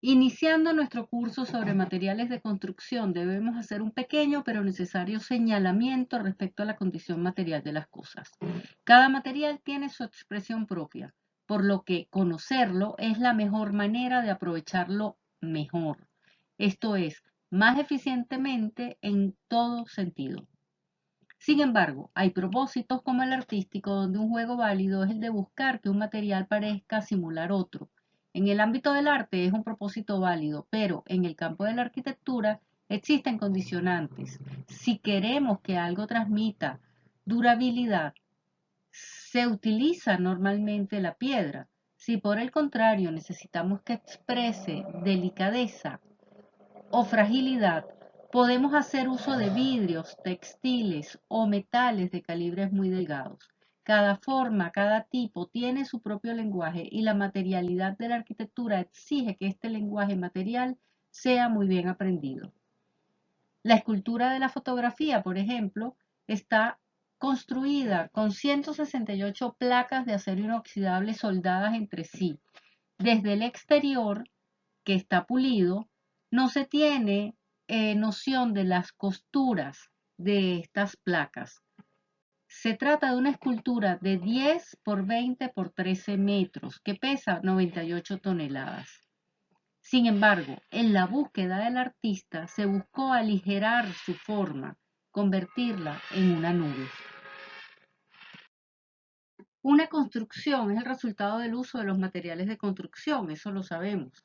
Iniciando nuestro curso sobre materiales de construcción, debemos hacer un pequeño pero necesario señalamiento respecto a la condición material de las cosas. Cada material tiene su expresión propia, por lo que conocerlo es la mejor manera de aprovecharlo mejor. Esto es, más eficientemente en todo sentido. Sin embargo, hay propósitos como el artístico donde un juego válido es el de buscar que un material parezca simular otro. En el ámbito del arte es un propósito válido, pero en el campo de la arquitectura existen condicionantes. Si queremos que algo transmita durabilidad, se utiliza normalmente la piedra. Si por el contrario necesitamos que exprese delicadeza o fragilidad, podemos hacer uso de vidrios, textiles o metales de calibres muy delgados. Cada forma, cada tipo tiene su propio lenguaje y la materialidad de la arquitectura exige que este lenguaje material sea muy bien aprendido. La escultura de la fotografía, por ejemplo, está construida con 168 placas de acero inoxidable soldadas entre sí. Desde el exterior, que está pulido, no se tiene noción de las costuras de estas placas. Se trata de una escultura de 10 por 20 por 13 metros que pesa 98 toneladas. Sin embargo, en la búsqueda del artista se buscó aligerar su forma, convertirla en una nube. Una construcción es el resultado del uso de los materiales de construcción, eso lo sabemos.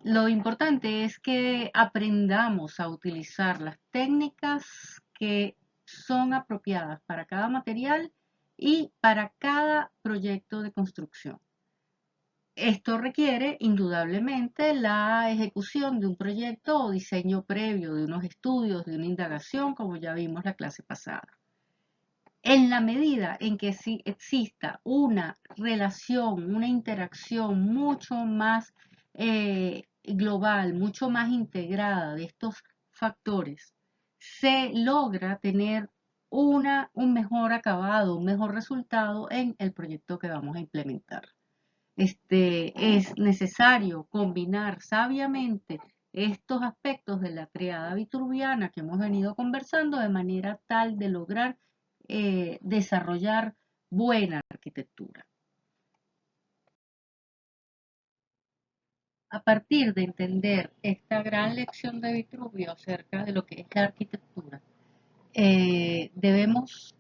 Lo importante es que aprendamos a utilizar las técnicas que son apropiadas para cada material y para cada proyecto de construcción. Esto requiere indudablemente la ejecución de un proyecto o diseño previo de unos estudios, de una indagación, como ya vimos la clase pasada. En la medida en que sí exista una relación, una interacción mucho más global, mucho más integrada de estos factores, se logra tener un mejor acabado, un mejor resultado en el proyecto que vamos a implementar. Es necesario combinar sabiamente estos aspectos de la triada vitruviana que hemos venido conversando de manera tal de lograr desarrollar buena arquitectura. A partir de entender esta gran lección de Vitruvio acerca de lo que es la arquitectura, debemos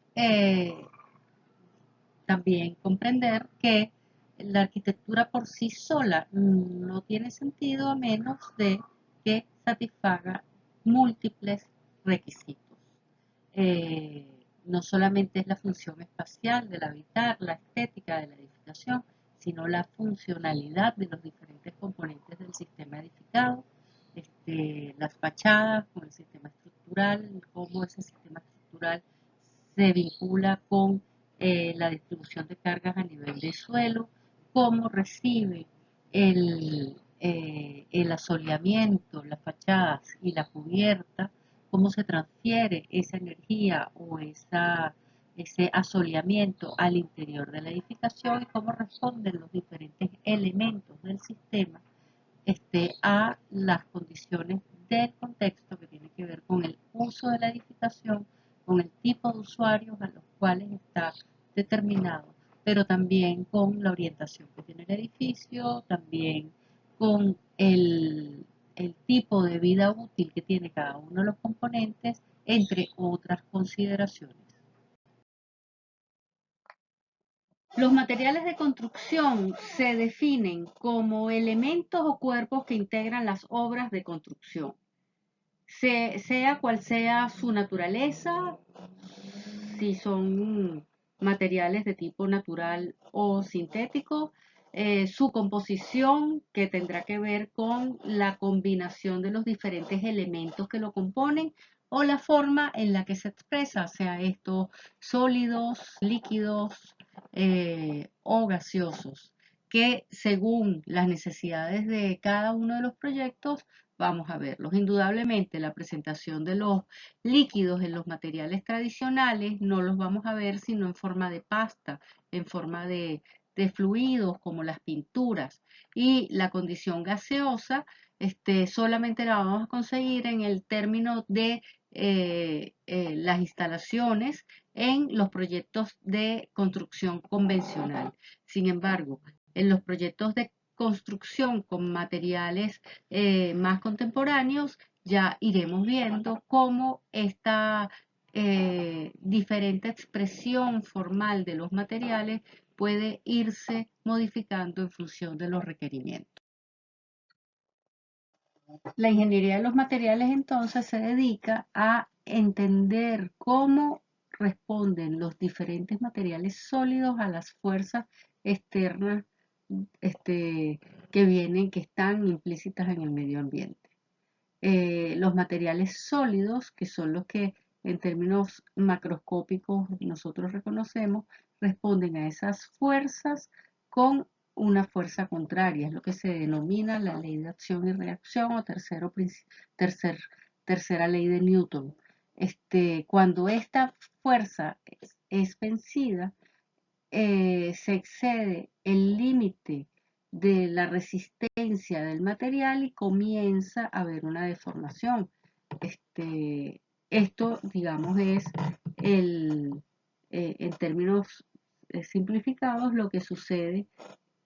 también comprender que la arquitectura por sí sola no tiene sentido a menos de que satisfaga múltiples requisitos. Eh, no solamente es la función espacial del habitar, la estética de la edificación, sino la funcionalidad de los diferentes componentes del sistema edificado, las fachadas con el sistema estructural, cómo ese sistema estructural se vincula con la distribución de cargas a nivel de suelo, cómo recibe el asoleamiento, las fachadas y la cubierta, cómo se transfiere esa energía o ese asoleamiento al interior de la edificación y cómo responden los diferentes elementos del sistema a las condiciones del contexto que tiene que ver con el uso de la edificación, con el tipo de usuarios a los cuales está determinado, pero también con la orientación que tiene el edificio, también con el tipo de vida útil que tiene cada uno de los componentes, entre otras consideraciones. Los materiales de construcción se definen como elementos o cuerpos que integran las obras de construcción, sea cual sea su naturaleza, si son materiales de tipo natural o sintético, su composición que tendrá que ver con la combinación de los diferentes elementos que lo componen o la forma en la que se expresa, sea esto sólidos, líquidos o gaseosos, que según las necesidades de cada uno de los proyectos vamos a verlos. Indudablemente la presentación de los líquidos en los materiales tradicionales no los vamos a ver sino en forma de pasta, en forma de fluidos como las pinturas y la condición gaseosa, solamente la vamos a conseguir en el término de las instalaciones en los proyectos de construcción convencional. Sin embargo, en los proyectos de construcción con materiales más contemporáneos, ya iremos viendo cómo esta diferente expresión formal de los materiales puede irse modificando en función de los requerimientos. La ingeniería de los materiales entonces se dedica a entender cómo responden los diferentes materiales sólidos a las fuerzas externas que están implícitas en el medio ambiente. Los materiales sólidos, que son los que en términos macroscópicos nosotros reconocemos, responden a esas fuerzas con una fuerza contraria, es lo que se denomina la ley de acción y reacción o tercera ley de Newton. Cuando esta fuerza es vencida, se excede el límite de la resistencia del material y comienza a haber una deformación. Esto, digamos, es en términos simplificados lo que sucede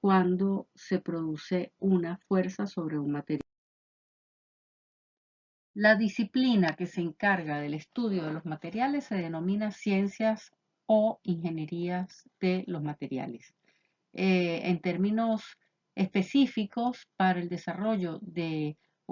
cuando se produce una fuerza sobre un material. La disciplina que se encarga del estudio de los materiales se denomina ciencias o ingenierías de los materiales. En términos específicos, para el desarrollo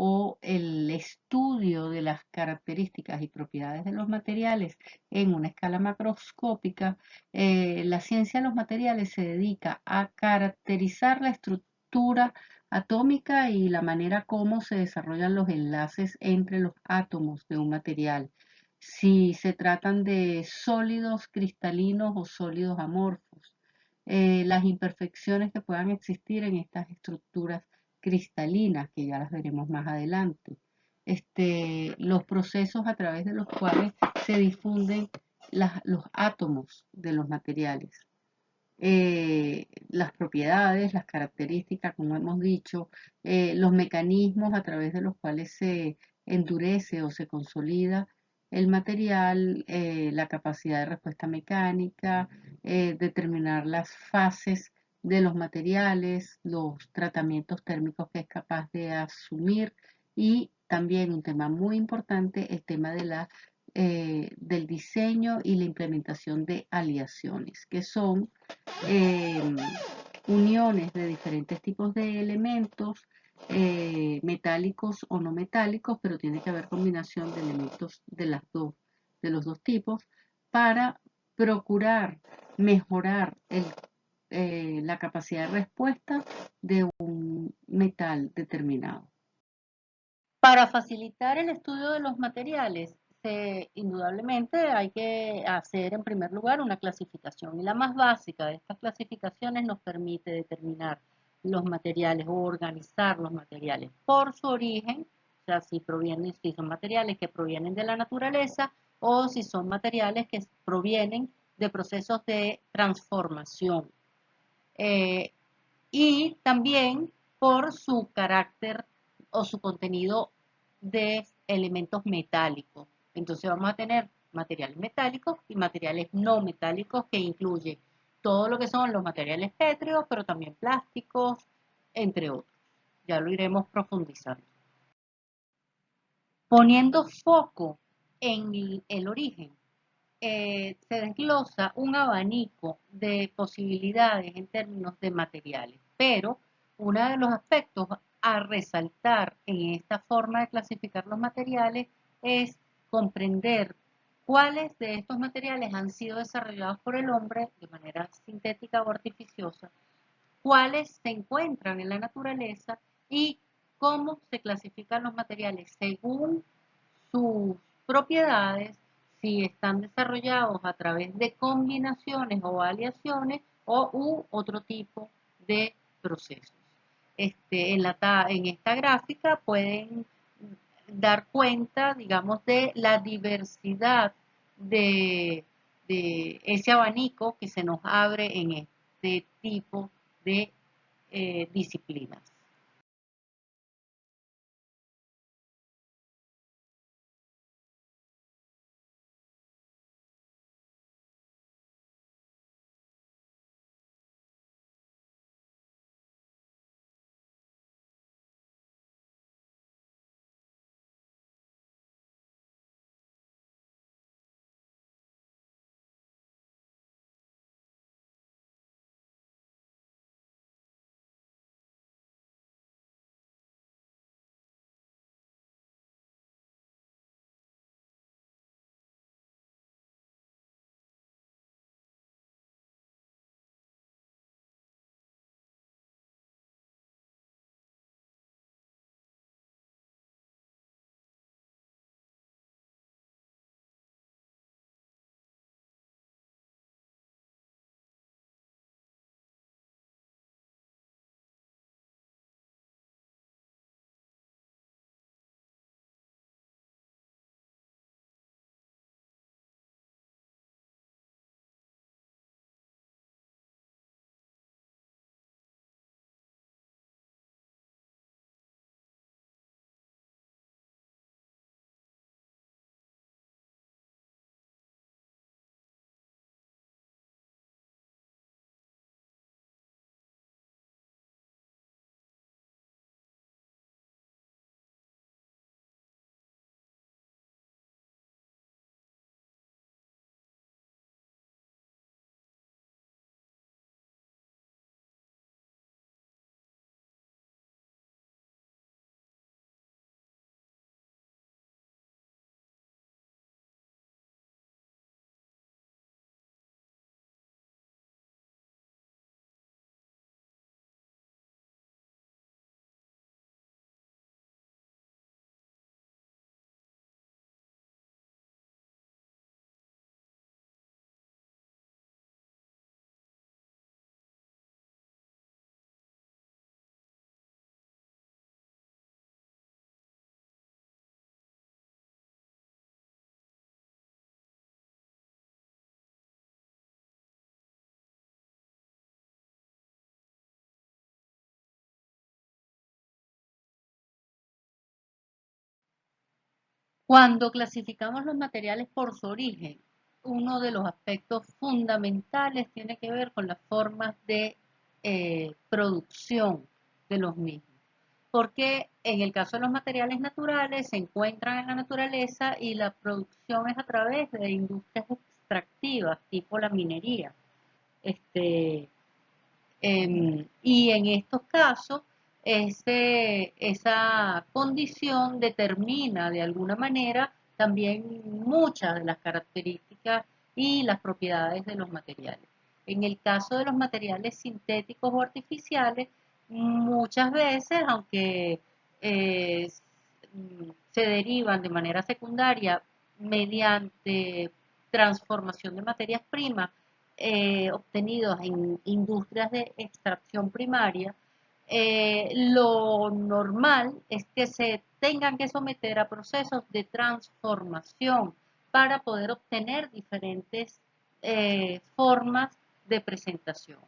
o el estudio de las características y propiedades de los materiales en una escala macroscópica, la ciencia de los materiales se dedica a caracterizar la estructura atómica y la manera como se desarrollan los enlaces entre los átomos de un material, si se tratan de sólidos cristalinos o sólidos amorfos, las imperfecciones que puedan existir en estas estructuras cristalinas, que ya las veremos más adelante, los procesos a través de los cuales se difunden los átomos de los materiales, las propiedades, las características, como hemos dicho, los mecanismos a través de los cuales se endurece o se consolida el material, la capacidad de respuesta mecánica, determinar las fases de los materiales, los tratamientos térmicos que es capaz de asumir y también un tema muy importante, el tema del diseño y la implementación de aleaciones, que son uniones de diferentes tipos de elementos, metálicos o no metálicos, pero tiene que haber combinación de elementos de los dos tipos para procurar mejorar la capacidad de respuesta de un metal determinado. Para facilitar el estudio de los materiales, indudablemente hay que hacer en primer lugar una clasificación, y la más básica de estas clasificaciones nos permite determinar los materiales o organizar los materiales por su origen, o sea, si son materiales que provienen de la naturaleza o si son materiales que provienen de procesos de transformación. Y también por su carácter o su contenido de elementos metálicos. Entonces vamos a tener materiales metálicos y materiales no metálicos, que incluye todo lo que son los materiales pétreos, pero también plásticos, entre otros. Ya lo iremos profundizando. Poniendo foco en el origen, se desglosa un abanico de posibilidades en términos de materiales, pero uno de los aspectos a resaltar en esta forma de clasificar los materiales es comprender cuáles de estos materiales han sido desarrollados por el hombre de manera sintética o artificiosa, cuáles se encuentran en la naturaleza y cómo se clasifican los materiales según sus propiedades, si están desarrollados a través de combinaciones o aleaciones u otro tipo de procesos. En esta gráfica pueden dar cuenta, digamos, de la diversidad de ese abanico que se nos abre este tipo de disciplinas. Cuando clasificamos los materiales por su origen, uno de los aspectos fundamentales tiene que ver con las formas de producción de los mismos. Porque en el caso de los materiales naturales se encuentran en la naturaleza y la producción es a través de industrias extractivas, tipo la minería. Este, y en estos casos, esa condición determina de alguna manera también muchas de las características y las propiedades de los materiales. En el caso de los materiales sintéticos o artificiales, muchas veces, aunque eh, se derivan de manera secundaria mediante transformación de materias primas, obtenidos en industrias de extracción primaria, lo normal es que se tengan que someter a procesos de transformación para poder obtener diferentes formas de presentación.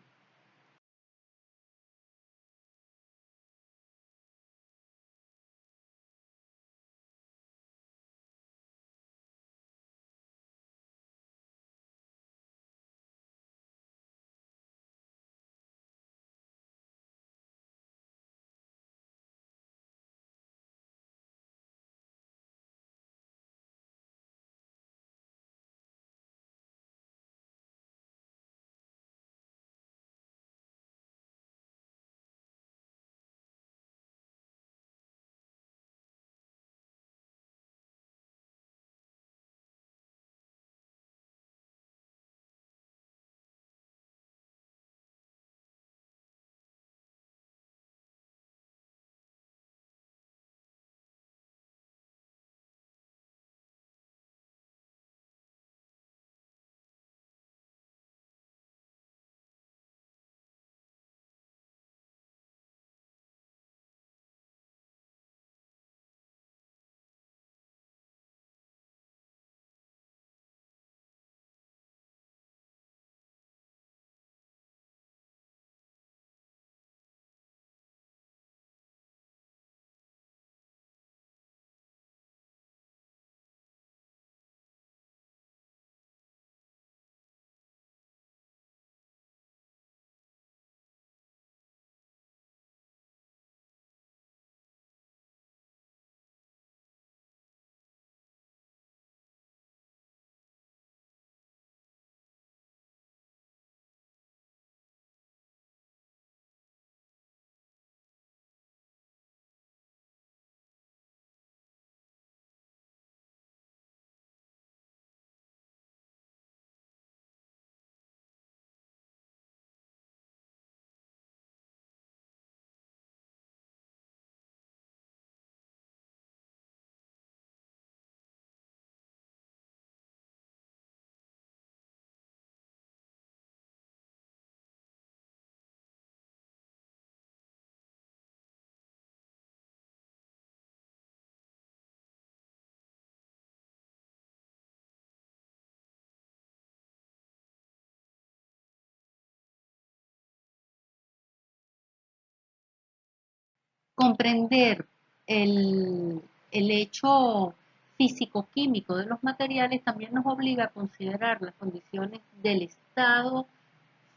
comprender el hecho físico-químico de los materiales también nos obliga a considerar las condiciones del estado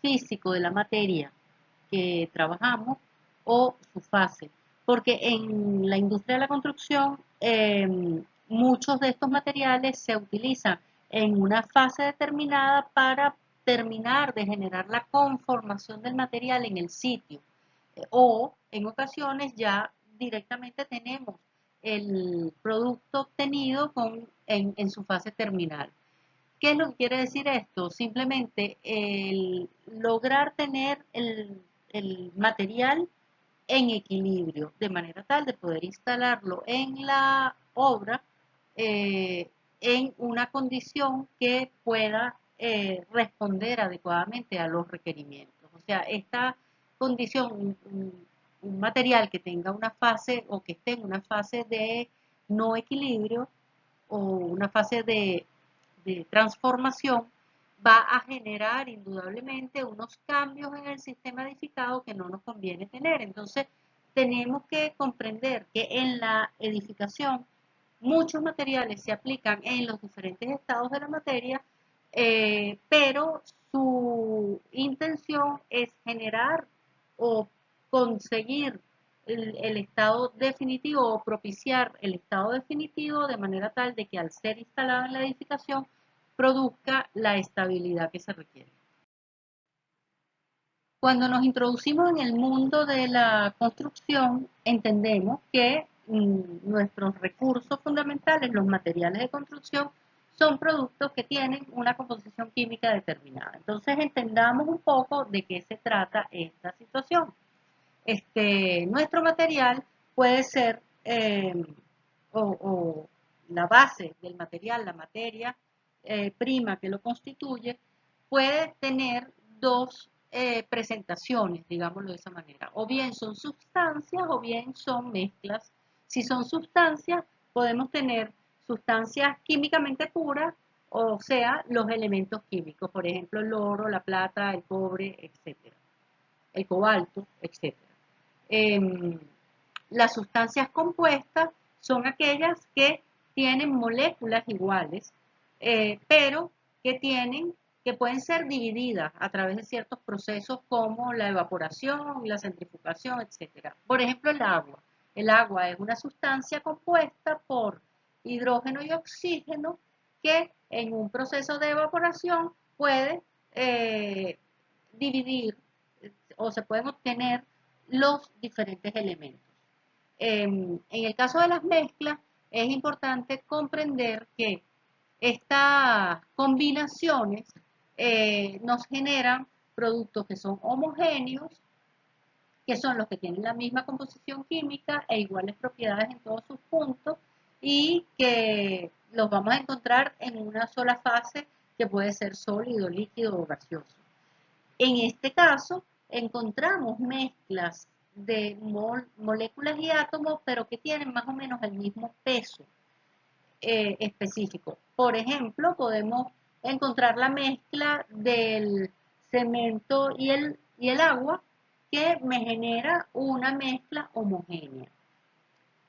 físico de la materia que trabajamos o su fase. Porque en la industria de la construcción muchos de estos materiales se utilizan en una fase determinada para terminar de generar la conformación del material en el sitio. O en ocasiones ya directamente tenemos el producto obtenido en su fase terminal. ¿Qué es lo que quiere decir esto? Simplemente el lograr tener el material en equilibrio, de manera tal de poder instalarlo en la obra en una condición que pueda responder adecuadamente a los requerimientos. O sea, esta condición, un material que tenga una fase o que esté en una fase de no equilibrio o una fase de transformación, va a generar indudablemente unos cambios en el sistema edificado que no nos conviene tener. Entonces, tenemos que comprender que en la edificación muchos materiales se aplican en los diferentes estados de la materia, pero su intención es generar o conseguir el estado definitivo o propiciar el estado definitivo de manera tal de que al ser instalado en la edificación produzca la estabilidad que se requiere. Cuando nos introducimos en el mundo de la construcción, entendemos que nuestros recursos fundamentales, los materiales de construcción, son productos que tienen una composición química determinada. Entonces entendamos un poco de qué se trata esta situación. Nuestro material puede ser, o la base del material, la materia prima que lo constituye, puede tener dos presentaciones, digámoslo de esa manera. O bien son sustancias o bien son mezclas. Si son sustancias, podemos tener sustancias químicamente puras, o sea, los elementos químicos, por ejemplo, el oro, la plata, el cobre, etcétera, el cobalto, etcétera. Las sustancias compuestas son aquellas que tienen moléculas iguales, pero que pueden ser divididas a través de ciertos procesos como la evaporación, la centrifugación, etc. Por ejemplo, el agua. El agua es una sustancia compuesta por hidrógeno y oxígeno que en un proceso de evaporación puede dividir o se pueden obtener los diferentes elementos. En el caso de las mezclas, es importante comprender que estas combinaciones nos generan productos que son homogéneos, que son los que tienen la misma composición química e iguales propiedades en todos sus puntos y que los vamos a encontrar en una sola fase que puede ser sólido, líquido o gaseoso. En este caso, encontramos mezclas de moléculas y átomos, pero que tienen más o menos el mismo peso específico. Por ejemplo, podemos encontrar la mezcla del cemento y el agua, que me genera una mezcla homogénea.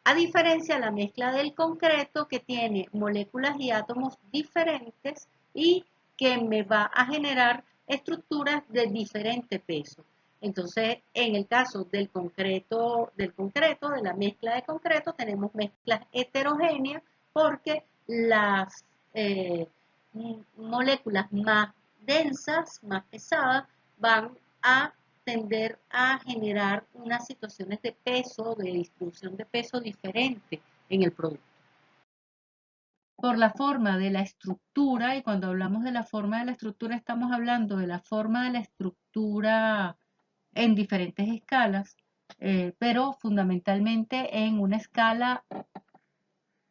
A diferencia de la mezcla del concreto, que tiene moléculas y átomos diferentes y que me va a generar estructuras de diferente peso. Entonces, en el caso del concreto, de la mezcla de concreto, tenemos mezclas heterogéneas porque las moléculas más densas, más pesadas, van a tender a generar unas situaciones de peso, de distribución de peso diferente en el producto. Por la forma de la estructura, y cuando hablamos de la forma de la estructura estamos hablando de la forma de la estructura en diferentes escalas, pero fundamentalmente en una escala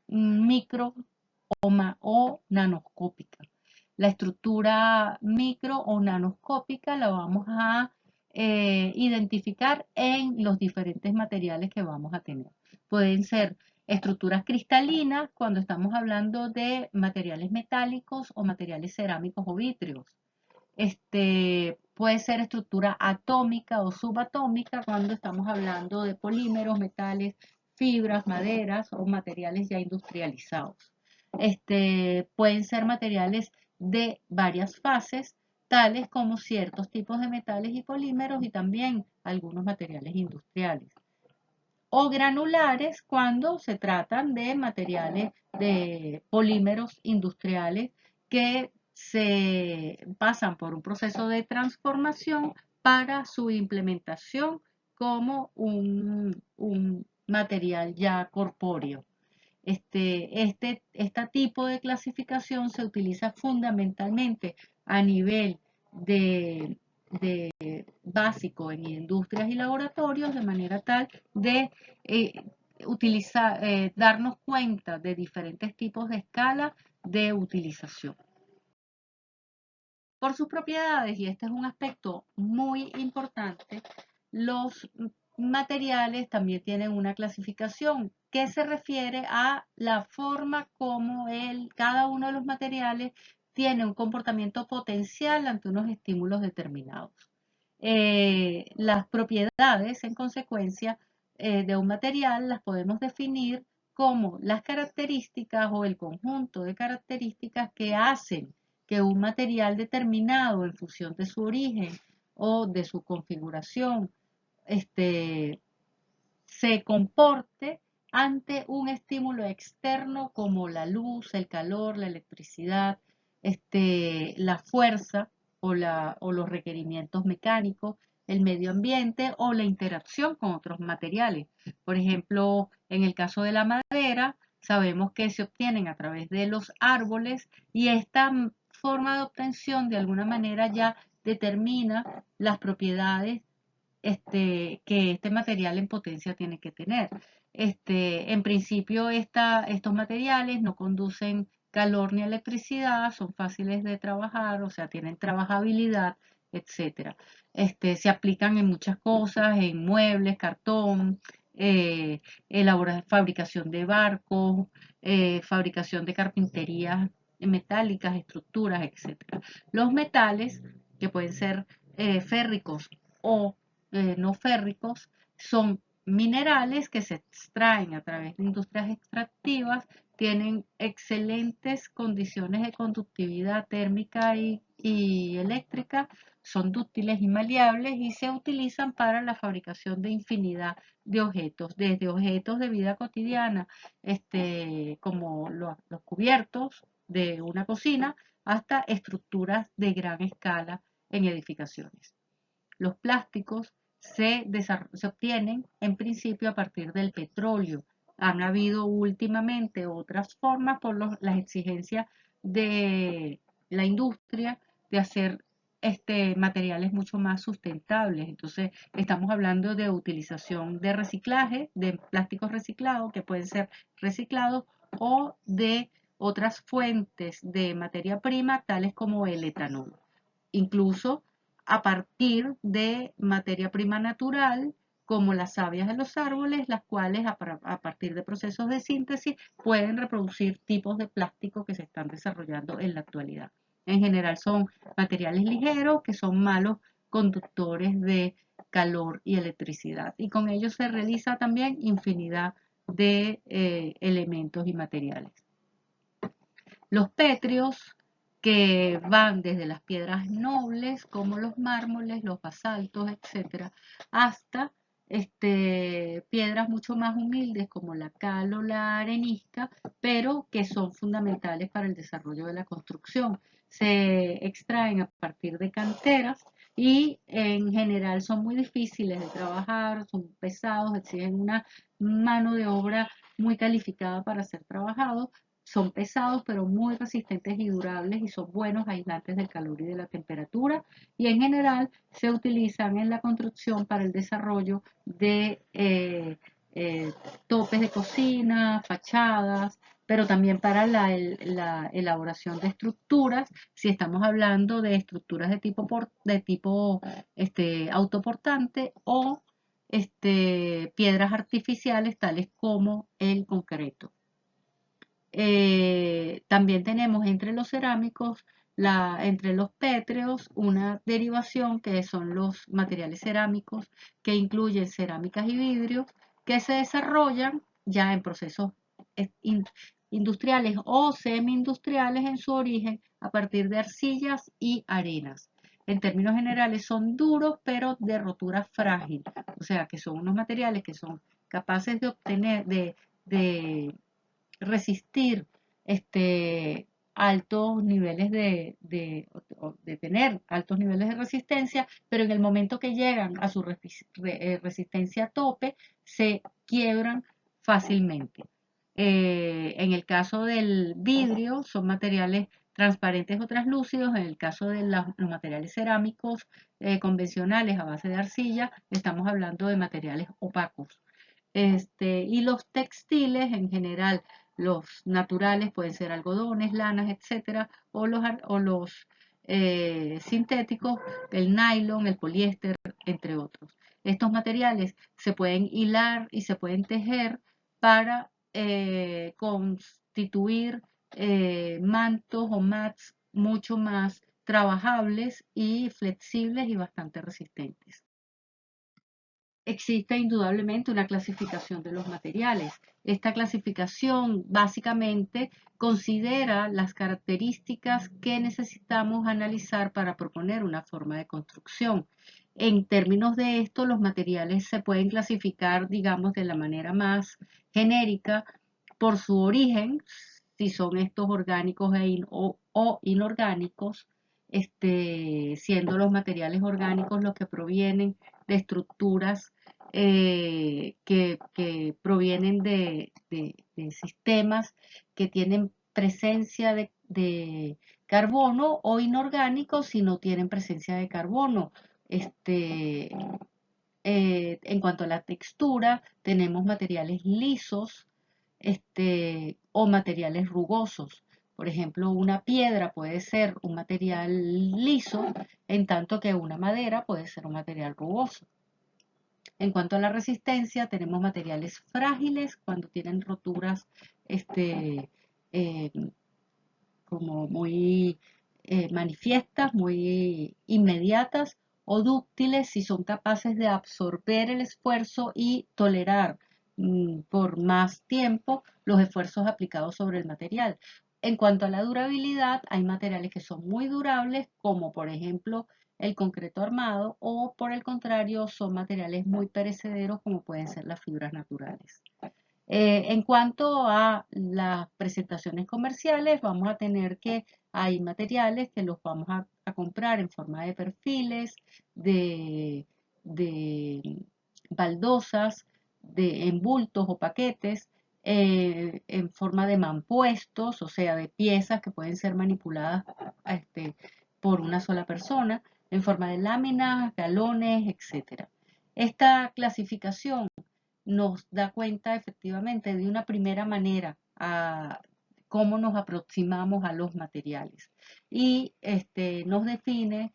micro o nanoscópica. La estructura micro o nanoscópica la vamos a identificar en los diferentes materiales que vamos a tener. Pueden ser estructuras cristalinas cuando estamos hablando de materiales metálicos o materiales cerámicos o vítreos. Puede ser estructura atómica o subatómica cuando estamos hablando de polímeros, metales, fibras, maderas o materiales ya industrializados. Pueden ser materiales de varias fases, tales como ciertos tipos de metales y polímeros y también algunos materiales industriales. O granulares cuando se tratan de materiales de polímeros industriales que se pasan por un proceso de transformación para su implementación como un material ya corpóreo. Este tipo de clasificación se utiliza fundamentalmente a nivel de básico en industrias y laboratorios, de manera tal de eh, darnos cuenta de diferentes tipos de escala de utilización. Por sus propiedades, y este es un aspecto muy importante, los materiales también tienen una clasificación que se refiere a la forma como cada uno de los materiales tiene un comportamiento potencial ante unos estímulos determinados. Las propiedades, en consecuencia, de un material las podemos definir como las características o el conjunto de características que hacen que un material determinado en función de su origen o de su configuración se comporte ante un estímulo externo como la luz, el calor, la electricidad, la fuerza o los requerimientos mecánicos, el medio ambiente o la interacción con otros materiales. Por ejemplo, en el caso de la madera, sabemos que se obtienen a través de los árboles y esta forma de obtención de alguna manera ya determina las propiedades que este material en potencia tiene que tener. En principio, estos materiales no conducen calor ni electricidad, son fáciles de trabajar, o sea, tienen trabajabilidad, etcétera. Se aplican en muchas cosas, en muebles, cartón, fabricación de barcos, fabricación de carpinterías metálicas, estructuras, etcétera. Los metales, que pueden ser férricos o no férricos, son minerales que se extraen a través de industrias extractivas, tienen excelentes condiciones de conductividad térmica y eléctrica, son dúctiles y maleables y se utilizan para la fabricación de infinidad de objetos, desde objetos de vida cotidiana, como los cubiertos de una cocina, hasta estructuras de gran escala en edificaciones. Los plásticos se obtienen en principio a partir del petróleo. Han habido últimamente otras formas por las exigencias de la industria de hacer materiales mucho más sustentables. Entonces, estamos hablando de utilización de reciclaje, de plásticos reciclados, que pueden ser reciclados, o de otras fuentes de materia prima, tales como el etanol. Incluso a partir de materia prima natural, como las sabias de los árboles, las cuales a partir de procesos de síntesis pueden reproducir tipos de plástico que se están desarrollando en la actualidad. En general son materiales ligeros que son malos conductores de calor y electricidad. Y con ellos se realiza también infinidad de elementos y materiales. Los pétreos, que van desde las piedras nobles como los mármoles, los basaltos, etcétera, hasta piedras mucho más humildes como la cal o la arenisca, pero que son fundamentales para el desarrollo de la construcción. Se extraen a partir de canteras y en general son muy difíciles de trabajar, son pesados, exigen una mano de obra muy calificada para ser trabajados. Son pesados, pero muy resistentes y durables y son buenos aislantes del calor y de la temperatura. Y en general se utilizan en la construcción para el desarrollo de topes de cocina, fachadas, pero también para la elaboración de estructuras, si estamos hablando de estructuras de tipo autoportante o piedras artificiales tales como el concreto. También tenemos entre los cerámicos entre los pétreos una derivación que son los materiales cerámicos, que incluyen cerámicas y vidrios, que se desarrollan ya en procesos eh, in- industriales o semi-industriales en su origen a partir de arcillas y arenas. En términos generales son duros pero de rotura frágil, o sea que son unos materiales que son capaces de obtener, de resistir altos niveles de tener altos niveles de resistencia, pero en el momento que llegan a su resistencia tope, se quiebran fácilmente. En el caso del vidrio, son materiales transparentes o translúcidos. En el caso de los materiales cerámicos convencionales a base de arcilla, estamos hablando de materiales opacos. Y los textiles en general, los naturales pueden ser algodones, lanas, etcétera, o los sintéticos, el nylon, el poliéster, entre otros. Estos materiales se pueden hilar y se pueden tejer para constituir mantos o mats mucho más trabajables y flexibles y bastante resistentes. Existe indudablemente una clasificación de los materiales. Esta clasificación básicamente considera las características que necesitamos analizar para proponer una forma de construcción. En términos de esto, los materiales se pueden clasificar, digamos, de la manera más genérica por su origen, si son estos orgánicos o inorgánicos, siendo los materiales orgánicos los que provienen de estructuras que provienen de sistemas que tienen presencia de carbono, o inorgánicos si no tienen presencia de carbono. En cuanto a la textura, tenemos materiales lisos o materiales rugosos. Por ejemplo, una piedra puede ser un material liso, en tanto que una madera puede ser un material rugoso. En cuanto a la resistencia, tenemos materiales frágiles cuando tienen roturas eh, como muy manifiestas, muy inmediatas, o dúctiles si son capaces de absorber el esfuerzo y tolerar por más tiempo los esfuerzos aplicados sobre el material. En cuanto a la durabilidad, hay materiales que son muy durables, como por ejemplo el concreto armado, o por el contrario, son materiales muy perecederos, como pueden ser las fibras naturales. En cuanto a las presentaciones comerciales, vamos a tener que hay materiales que los vamos a comprar en forma de perfiles, de baldosas, de envoltos o paquetes, en forma de mampuestos, o sea, de piezas que pueden ser manipuladas por una sola persona, en forma de láminas, galones, etc. Esta clasificación nos da cuenta efectivamente de una primera manera a cómo nos aproximamos a los materiales, y nos define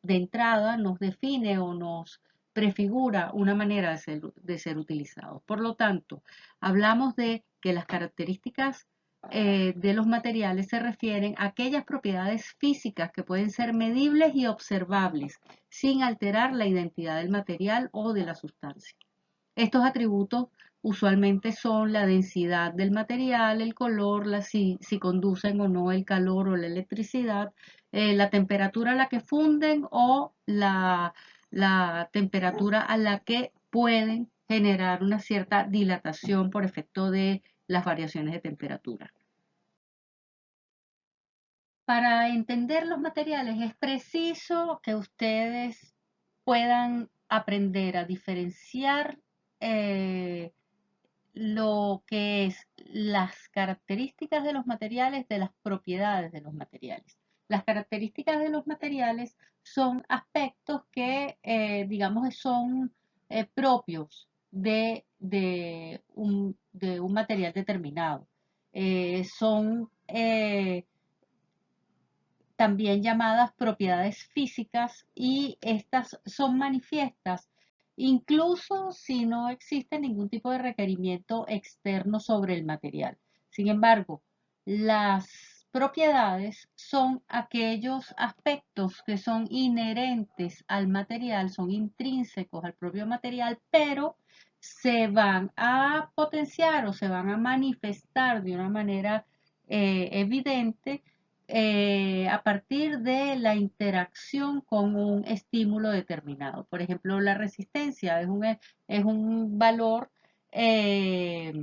de entrada nos define o nos prefigura una manera de ser utilizados. Por lo tanto, hablamos de que las características de los materiales se refieren a aquellas propiedades físicas que pueden ser medibles y observables sin alterar la identidad del material o de la sustancia. Estos atributos usualmente son la densidad del material, el color, si conducen o no el calor o la electricidad, la temperatura a la que funden, o la temperatura a la que pueden generar una cierta dilatación por efecto de las variaciones de temperatura. Para entender los materiales es preciso que ustedes puedan aprender a diferenciar eh, lo que es las características de los materiales de las propiedades de los materiales. Las características de los materiales son aspectos que, digamos, son propios de un material determinado. Son también llamadas propiedades físicas, y estas son manifiestas incluso si no existe ningún tipo de requerimiento externo sobre el material. Sin embargo, las propiedades son aquellos aspectos que son inherentes al material, son intrínsecos al propio material, pero se van a potenciar o se van a manifestar de una manera evidente a partir de la interacción con un estímulo determinado. Por ejemplo, la resistencia es un valor eh,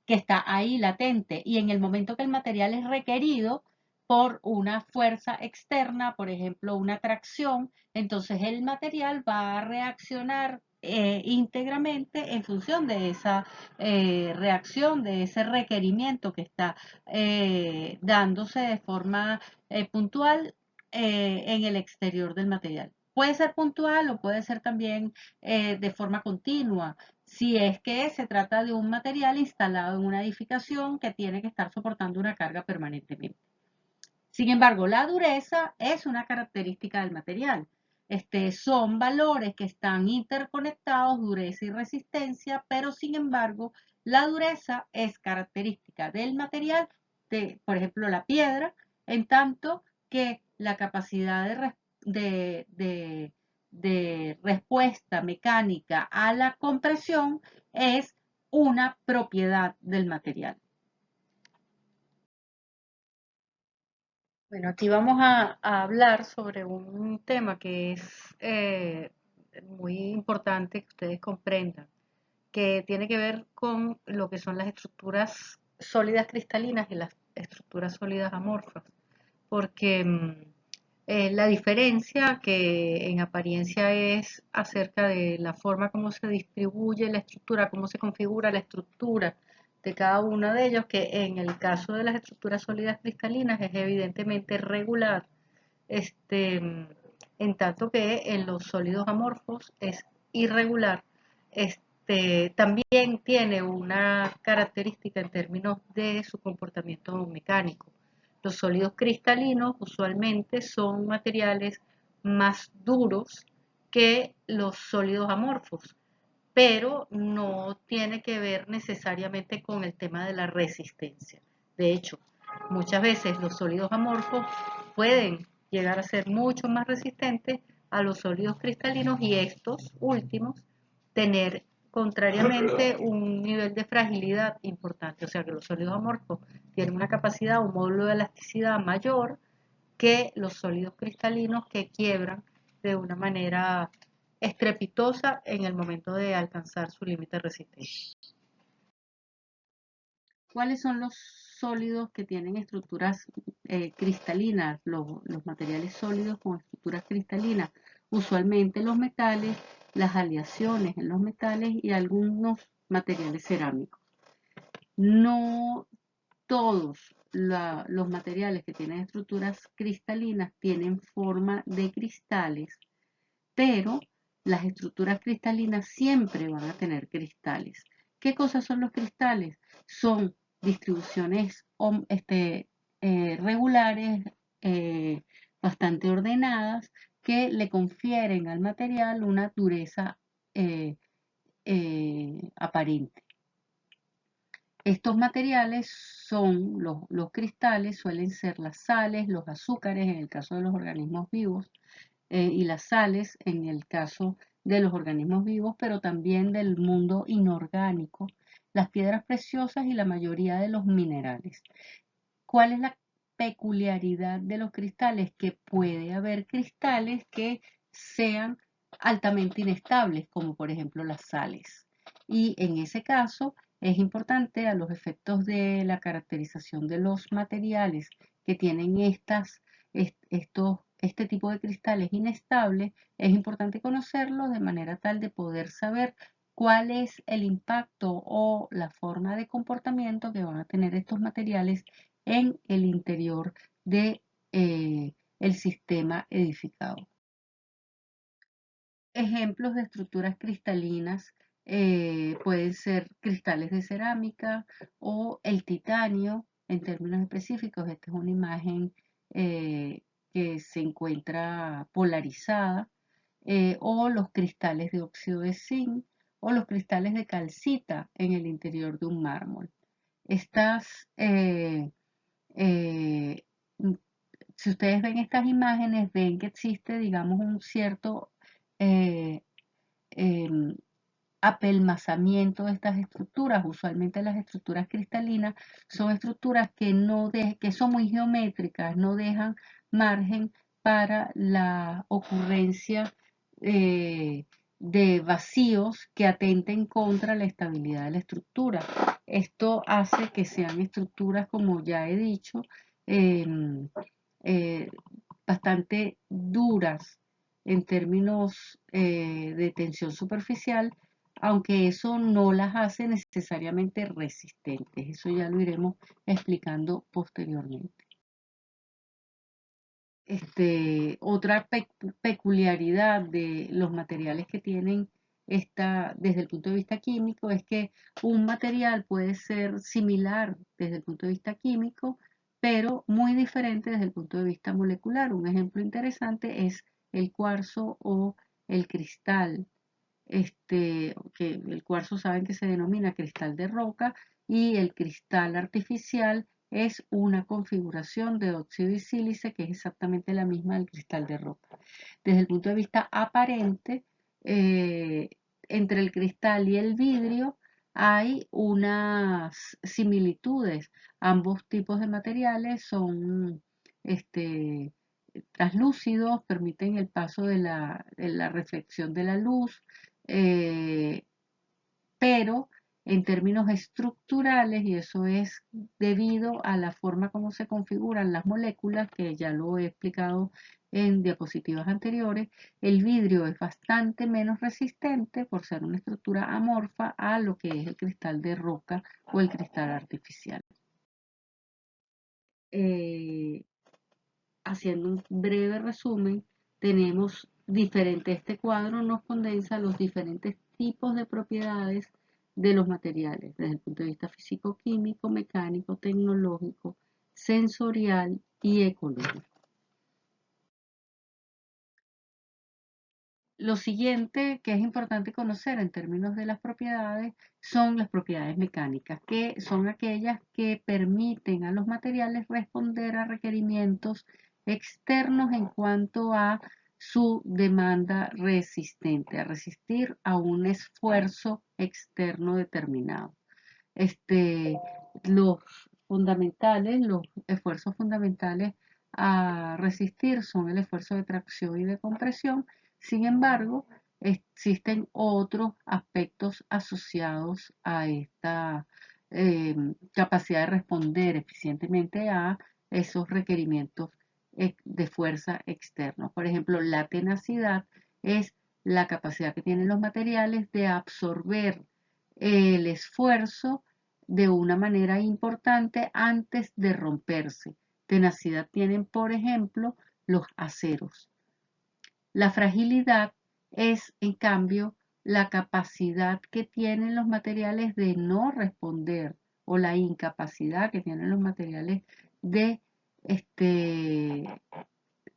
que está ahí latente y en el momento que el material es requerido por una fuerza externa, por ejemplo, una tracción, entonces el material va a reaccionar íntegramente en función de esa reacción, de ese requerimiento que está dándose de forma puntual en el exterior del material. Puede ser puntual o puede ser también de forma continua, si es que se trata de un material instalado en una edificación que tiene que estar soportando una carga permanentemente. Sin embargo, la dureza es una característica del material. Son valores que están interconectados, dureza y resistencia, pero sin embargo, la dureza es característica del material, por ejemplo, la piedra, en tanto que la capacidad de respuesta mecánica a la compresión es una propiedad del material. Bueno, aquí vamos a hablar sobre un tema que es muy importante que ustedes comprendan, que tiene que ver con lo que son las estructuras sólidas cristalinas y las estructuras sólidas amorfas, porque la diferencia que en apariencia es acerca de la forma como se distribuye la estructura, cómo se configura la estructura de cada uno de ellos, que en el caso de las estructuras sólidas cristalinas es evidentemente regular, este, en tanto que en los sólidos amorfos es irregular. También tiene una característica en términos de su comportamiento mecánico. Los sólidos cristalinos usualmente son materiales más duros que los sólidos amorfos, pero no tiene que ver necesariamente con el tema de la resistencia. De hecho, muchas veces los sólidos amorfos pueden llegar a ser mucho más resistentes a los sólidos cristalinos y estos últimos tener contrariamente un nivel de fragilidad importante. O sea que los sólidos amorfos tienen una capacidad, un módulo de elasticidad mayor que los sólidos cristalinos que quiebran de una manera estrepitosa en el momento de alcanzar su límite de resistencia. ¿Cuáles son los sólidos que tienen estructuras cristalinas, los materiales sólidos con estructuras cristalinas? Usualmente los metales, las aleaciones en los metales y algunos materiales cerámicos. No todos los materiales que tienen estructuras cristalinas tienen forma de cristales, pero las estructuras cristalinas siempre van a tener cristales. ¿Qué cosas son los cristales? Son distribuciones regulares, bastante ordenadas, que le confieren al material una dureza aparente. Estos materiales son los cristales, suelen ser las sales, los azúcares en el caso de los organismos vivos y las sales en el caso de los organismos vivos, pero también del mundo inorgánico, las piedras preciosas y la mayoría de los minerales. ¿Cuál es la peculiaridad de los cristales? Que puede haber cristales que sean altamente inestables, como por ejemplo las sales. Y en ese caso es importante a los efectos de la caracterización de los materiales que tienen este tipo de cristales inestables, es importante conocerlo de manera tal de poder saber cuál es el impacto o la forma de comportamiento que van a tener estos materiales en el interior de el sistema edificado. Ejemplos de estructuras cristalinas pueden ser cristales de cerámica o el titanio en términos específicos. Esta es una imagen que se encuentra polarizada o los cristales de óxido de zinc o los cristales de calcita en el interior de un mármol. Estas Eh, si ustedes ven estas imágenes, ven que existe, digamos, un cierto eh, em, apelmazamiento de estas estructuras. Usualmente las estructuras cristalinas son estructuras que son muy geométricas, no dejan margen para la ocurrencia eh, de vacíos que atenten contra la estabilidad de la estructura. Esto hace que sean estructuras, como ya he dicho, em, eh, bastante duras en términos de tensión superficial, aunque eso no las hace necesariamente resistentes. Eso ya lo iremos explicando posteriormente. Otra peculiaridad de los materiales que tienen desde el punto de vista químico es que un material puede ser similar desde el punto de vista químico, pero muy diferente desde el punto de vista molecular. Un ejemplo interesante es el cuarzo o el cristal. Que el cuarzo saben que se denomina cristal de roca y el cristal artificial es una configuración de óxido y sílice que es exactamente la misma del cristal de roca. Desde el punto de vista aparente, eh, entre el cristal y el vidrio hay unas similitudes. Ambos tipos de materiales son translúcidos, permiten el paso de la reflexión de la luz, eh, pero en términos estructurales, y eso es debido a la forma como se configuran las moléculas, que ya lo he explicado en diapositivas anteriores, el vidrio es bastante menos resistente por ser una estructura amorfa a lo que es el cristal de roca o el cristal artificial. Eh, Haciendo un breve resumen, tenemos este cuadro nos condensa los diferentes tipos de propiedades de los materiales, desde el punto de vista físico-químico, mecánico, tecnológico, sensorial y ecológico. Lo siguiente que es importante conocer en términos de las propiedades son las propiedades mecánicas, que son aquellas que permiten a los materiales responder a requerimientos externos en cuanto a su demanda resistente, a resistir a un esfuerzo externo determinado. Este, los esfuerzos fundamentales a resistir son el esfuerzo de tracción y de compresión. Sin embargo, existen otros aspectos asociados a esta capacidad de responder eficientemente a esos requerimientos de fuerza externos. Por ejemplo, la tenacidad es la capacidad que tienen los materiales de absorber el esfuerzo de una manera importante antes de romperse. Tenacidad tienen, por ejemplo, los aceros. La fragilidad es, en cambio, la capacidad que tienen los materiales de no responder o la incapacidad que tienen los materiales de,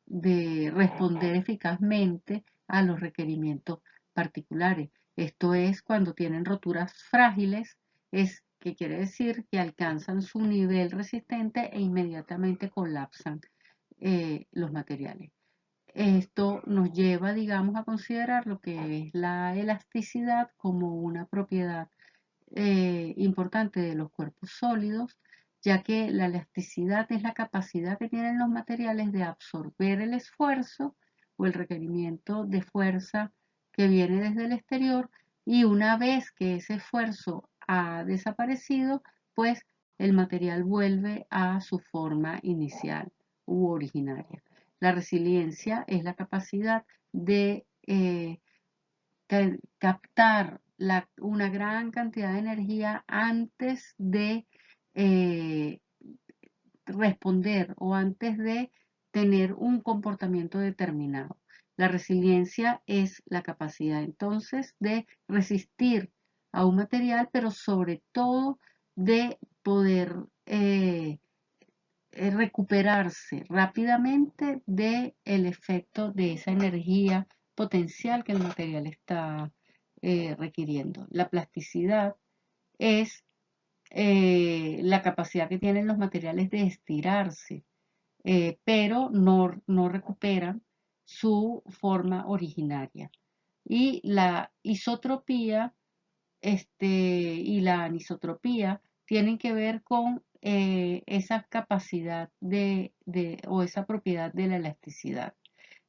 de responder eficazmente a los requerimientos particulares. Esto es cuando tienen roturas frágiles, es que quiere decir que alcanzan su nivel resistente e inmediatamente colapsan los materiales. Esto nos lleva, digamos, a considerar lo que es la elasticidad como una propiedad importante de los cuerpos sólidos, ya que la elasticidad es la capacidad que tienen los materiales de absorber el esfuerzo o el requerimiento de fuerza que viene desde el exterior, y una vez que ese esfuerzo ha desaparecido, pues el material vuelve a su forma inicial u originaria. La resiliencia es la capacidad de captar una gran cantidad de energía antes de eh, responder o antes de tener un comportamiento determinado. La resiliencia es la capacidad entonces de resistir a un material, pero sobre todo de poder recuperarse rápidamente del efecto de esa energía potencial que el material está requiriendo. La plasticidad es la capacidad que tienen los materiales de estirarse, pero no recuperan su forma originaria. Y la isotropía y la anisotropía tienen que ver con esa capacidad o esa propiedad de la elasticidad.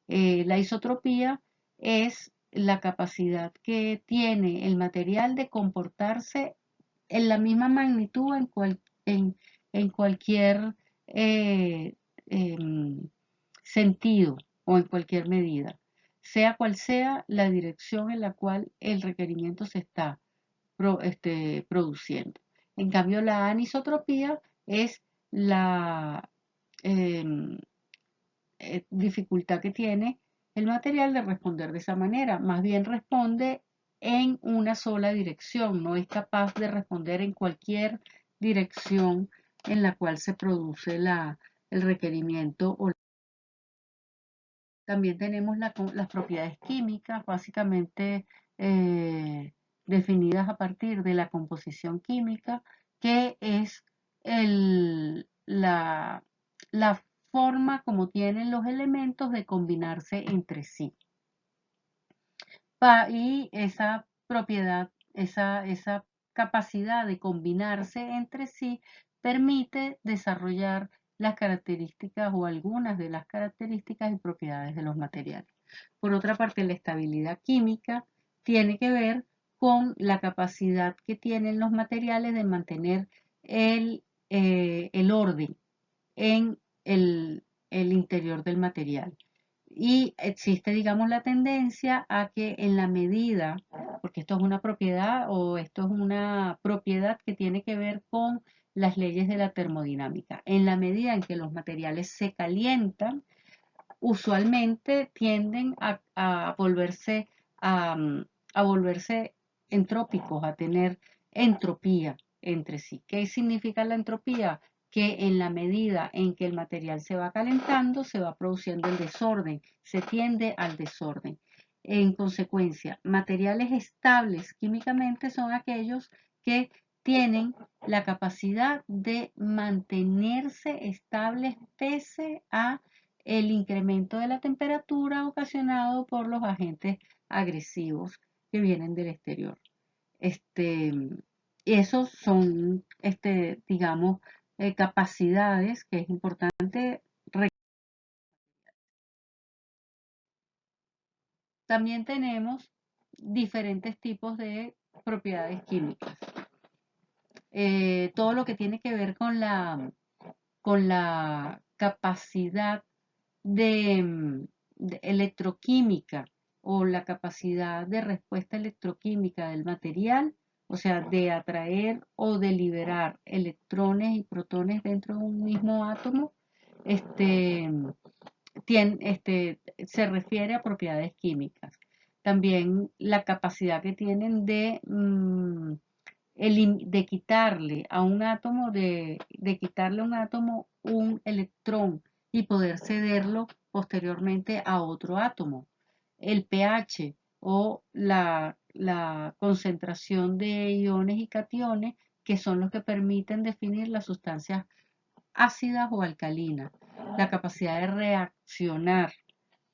La isotropía es la capacidad que tiene el material de comportarse en la misma magnitud en cualquier eh, em, sentido o en cualquier medida, sea cual sea la dirección en la cual el requerimiento se está produciendo. En cambio, la anisotropía es la em, dificultad que tiene el material de responder de esa manera. Más bien responde en una sola dirección, no es capaz de responder en cualquier dirección en la cual se produce el requerimiento. También tenemos las propiedades químicas, básicamente eh, definidas a partir de la composición química, que es la forma como tienen los elementos de combinarse entre sí. Y esa propiedad, esa capacidad de combinarse entre sí permite desarrollar las características o algunas de las características y propiedades de los materiales. Por otra parte, la estabilidad química tiene que ver con la capacidad que tienen los materiales de mantener el orden en el interior del material. Y existe, digamos, la tendencia a que en la medida, porque esto es una propiedad o esto es una propiedad que tiene que ver con las leyes de la termodinámica, en la medida en que los materiales se calientan, usualmente tienden a volverse, a, a volverse entrópicos, a tener entropía entre sí. ¿Qué significa la entropía? Que en la medida en que el material se va calentando, se va produciendo el desorden, se tiende al desorden. En consecuencia, materiales estables químicamente son aquellos que tienen la capacidad de mantenerse estables pese a el incremento de la temperatura ocasionado por los agentes agresivos que vienen del exterior. Este, esos son, digamos, capacidades que es importante. También tenemos diferentes tipos de propiedades químicas. Todo lo que tiene que ver con la capacidad de electroquímica o la capacidad de respuesta electroquímica del material, o sea, de atraer o de liberar electrones y protones dentro de un mismo átomo, este, se refiere a propiedades químicas. También la capacidad que tienen de quitarle a un átomo, de quitarle a un átomo un electrón y poder cederlo posteriormente a otro átomo. El pH o la concentración de iones y cationes, que son los que permiten definir las sustancias ácidas o alcalinas. La capacidad de reaccionar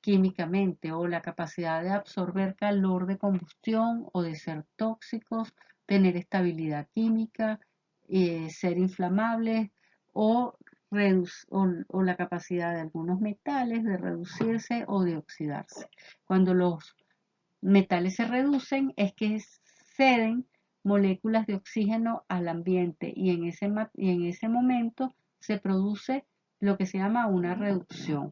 químicamente o la capacidad de absorber calor de combustión o de ser tóxicos, tener estabilidad química, ser inflamables o, o la capacidad de algunos metales de reducirse o de oxidarse. Cuando los metales se reducen es que ceden moléculas de oxígeno al ambiente y en ese momento se produce lo que se llama una reducción.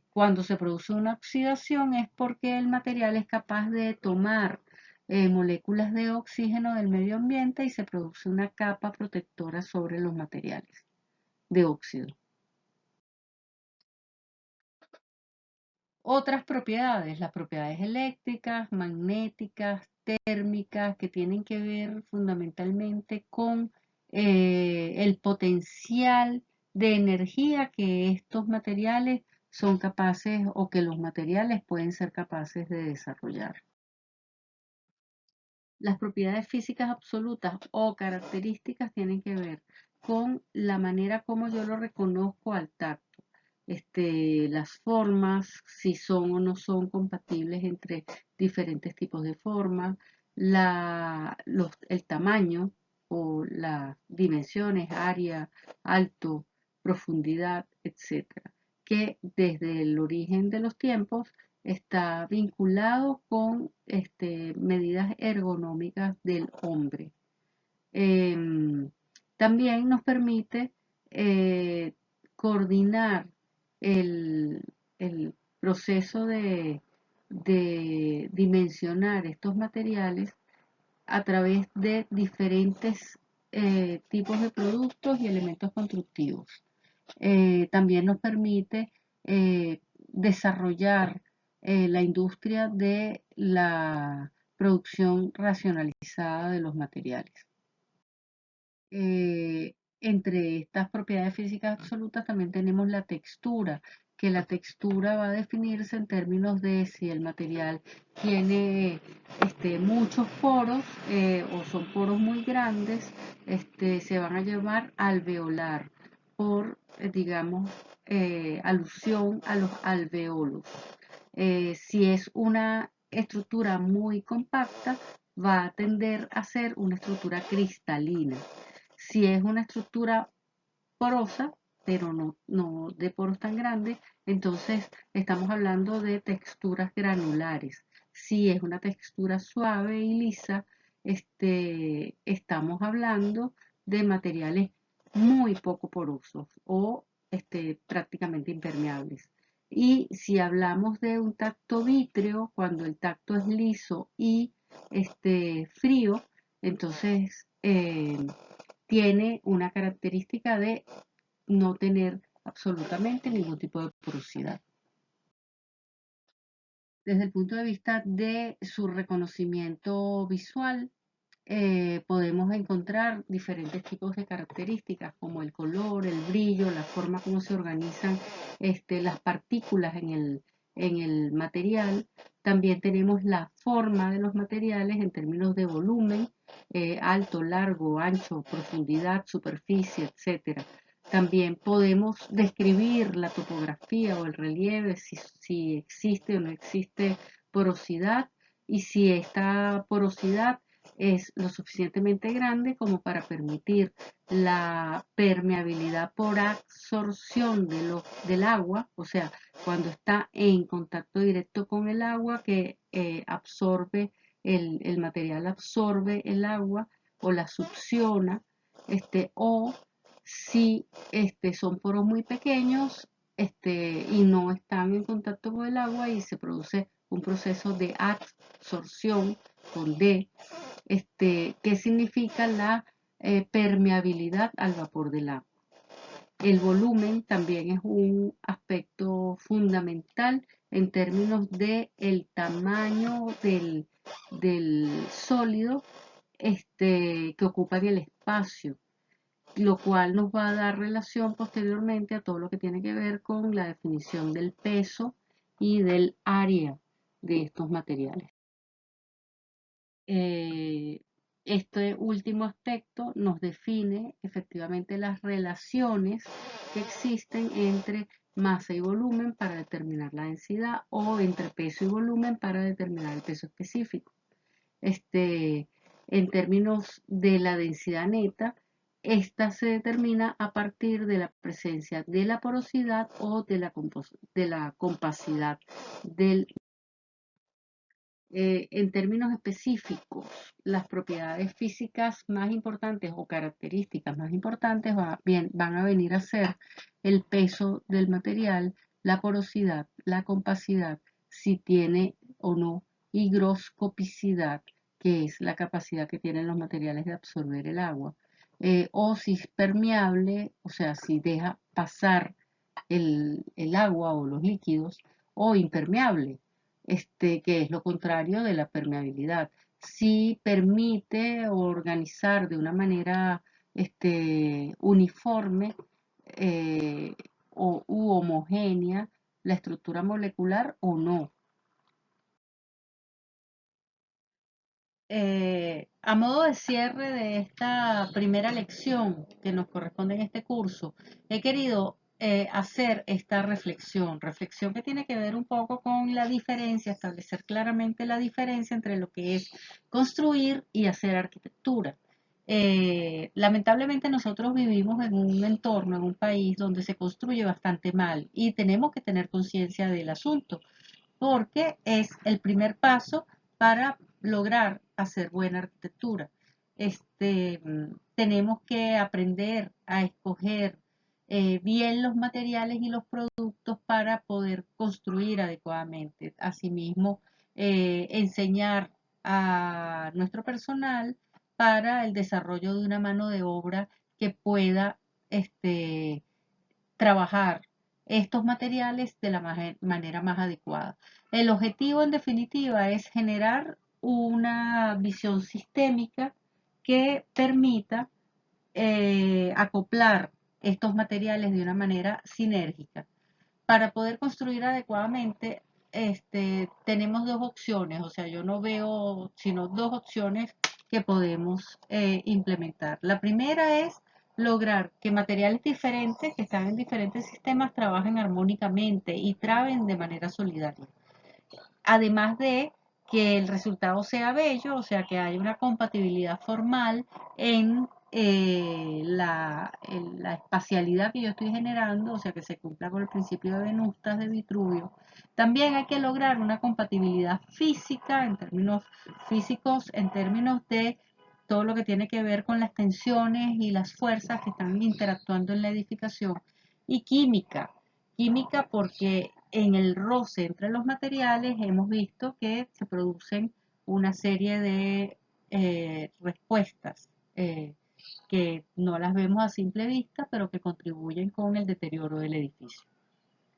Cuando se produce una oxidación es porque el material es capaz de tomar moléculas de oxígeno del medio ambiente y se produce una capa protectora sobre los materiales de óxido. Otras propiedades, las propiedades eléctricas, magnéticas, térmicas, que tienen que ver fundamentalmente con el potencial de energía que estos materiales son capaces o que los materiales pueden ser capaces de desarrollar. Las propiedades físicas absolutas o características tienen que ver con la manera como yo lo reconozco al tacto. Las formas, si son o no son compatibles entre diferentes tipos de formas, el tamaño o las dimensiones, área, alto, profundidad, etcétera, que desde el origen de los tiempos está vinculado con medidas ergonómicas del hombre. Em, También nos permite eh, coordinar el, el proceso de dimensionar estos materiales a través de diferentes tipos de productos y elementos constructivos. También nos permite desarrollar la industria de la producción racionalizada de los materiales. Entre estas propiedades físicas absolutas también tenemos la textura, que la textura va a definirse en términos de si el material tiene muchos poros o son poros muy grandes, se van a llamar alveolar por, digamos, alusión a los alveolos. Si es una estructura muy compacta, va a tender a ser una estructura cristalina. Si es una estructura porosa, pero no de poros tan grandes, entonces estamos hablando de texturas granulares. Si es una textura suave y lisa, estamos hablando de materiales muy poco porosos o prácticamente impermeables. Y si hablamos de un tacto vítreo, cuando el tacto es liso y frío, entonces tiene una característica de no tener absolutamente ningún tipo de porosidad. Desde el punto de vista de su reconocimiento visual, podemos encontrar diferentes tipos de características como el color, el brillo, la forma como se organizan las partículas en el material. También tenemos la forma de los materiales en términos de volumen, alto, largo, ancho, profundidad, superficie, etcétera. También podemos describir la topografía o el relieve, si existe o no existe porosidad y si esta porosidad es lo suficientemente grande como para permitir la permeabilidad por absorción del agua, o sea, cuando está en contacto directo con el agua que absorbe, el material absorbe el agua o la succiona, o si son poros muy pequeños y no están en contacto con el agua y se produce un proceso de absorción con D, que significa la permeabilidad al vapor del agua. El volumen también es un aspecto fundamental en términos de el tamaño del sólido que ocupa en el espacio, lo cual nos va a dar relación posteriormente a todo lo que tiene que ver con la definición del peso y del área de estos materiales. Eh, este último aspecto nos define efectivamente las relaciones que existen entre masa y volumen para determinar la densidad o entre peso y volumen para determinar el peso específico. Este, en términos de la densidad neta, esta se determina a partir de la presencia de la porosidad o de la compacidad del. En términos específicos, las propiedades físicas más importantes o características más importantes van a venir a ser el peso del material, la porosidad, la compacidad, si tiene o no higroscopicidad, que es la capacidad que tienen los materiales de absorber el agua, o si es permeable, o sea, si deja pasar el agua o los líquidos, o impermeable, que es lo contrario de la permeabilidad. Si permite organizar de una manera uniforme u homogénea la estructura molecular o no. A modo de cierre de esta primera lección que nos corresponde en este curso, he querido hacer esta reflexión que tiene que ver un poco con la diferencia, establecer claramente la diferencia entre lo que es construir y hacer arquitectura. Lamentablemente nosotros vivimos en un entorno, en un país donde se construye bastante mal y tenemos que tener conciencia del asunto porque es el primer paso para lograr hacer buena arquitectura. Tenemos que aprender a escoger bien los materiales y los productos para poder construir adecuadamente. Asimismo, enseñar a nuestro personal para el desarrollo de una mano de obra que pueda trabajar estos materiales de la manera más adecuada. El objetivo, en definitiva, es generar una visión sistémica que permita acoplar estos materiales de una manera sinérgica. Para poder construir adecuadamente, tenemos dos opciones, o sea, yo no veo sino dos opciones que podemos implementar. La primera es lograr que materiales diferentes que están en diferentes sistemas trabajen armónicamente y traben de manera solidaria. Además de que el resultado sea bello, o sea, que haya una compatibilidad formal en la espacialidad que yo estoy generando, o sea, que se cumpla con el principio de Venustas de Vitruvio. También hay que lograr una compatibilidad física en términos físicos, en términos de todo lo que tiene que ver con las tensiones y las fuerzas que están interactuando en la edificación, y química porque en el roce entre los materiales hemos visto que se producen una serie de respuestas que no las vemos a simple vista, pero que contribuyen con el deterioro del edificio.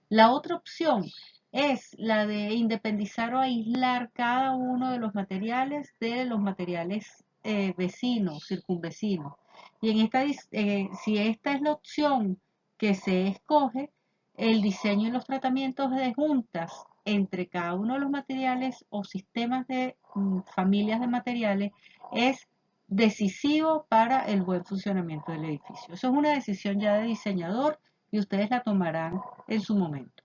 La otra opción es la de independizar o aislar cada uno de los materiales vecinos, circunvecinos. Y si esta es la opción que se escoge, el diseño y los tratamientos de juntas entre cada uno de los materiales o sistemas de familias de materiales es decisivo para el buen funcionamiento del edificio. Eso es una decisión ya de diseñador y ustedes la tomarán en su momento.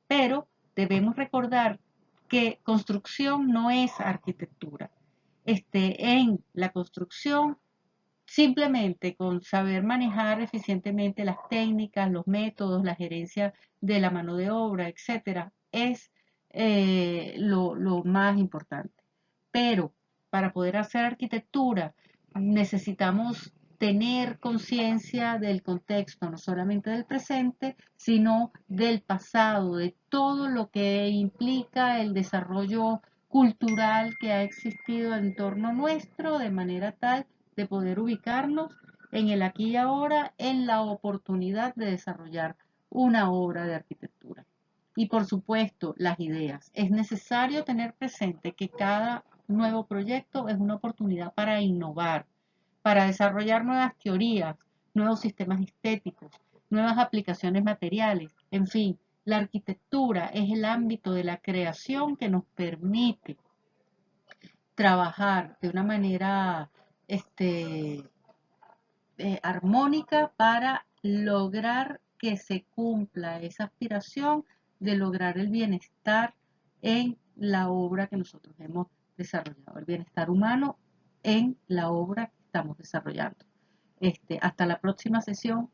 Pero debemos recordar que construcción no es arquitectura. En la construcción, simplemente con saber manejar eficientemente las técnicas, los métodos, la gerencia de la mano de obra, etcétera, es lo más importante. Pero para poder hacer arquitectura necesitamos tener conciencia del contexto, no solamente del presente, sino del pasado, de todo lo que implica el desarrollo cultural que ha existido en torno nuestro, de manera tal de poder ubicarnos en el aquí y ahora, en la oportunidad de desarrollar una obra de arquitectura. Y por supuesto, las ideas. Es necesario tener presente que cada nuevo proyecto es una oportunidad para innovar, para desarrollar nuevas teorías, nuevos sistemas estéticos, nuevas aplicaciones materiales. En fin, la arquitectura es el ámbito de la creación que nos permite trabajar de una manera armónica para lograr que se cumpla esa aspiración de lograr el bienestar en la obra que nosotros hemos desarrollado, el bienestar humano en la obra que estamos desarrollando. Hasta la próxima sesión.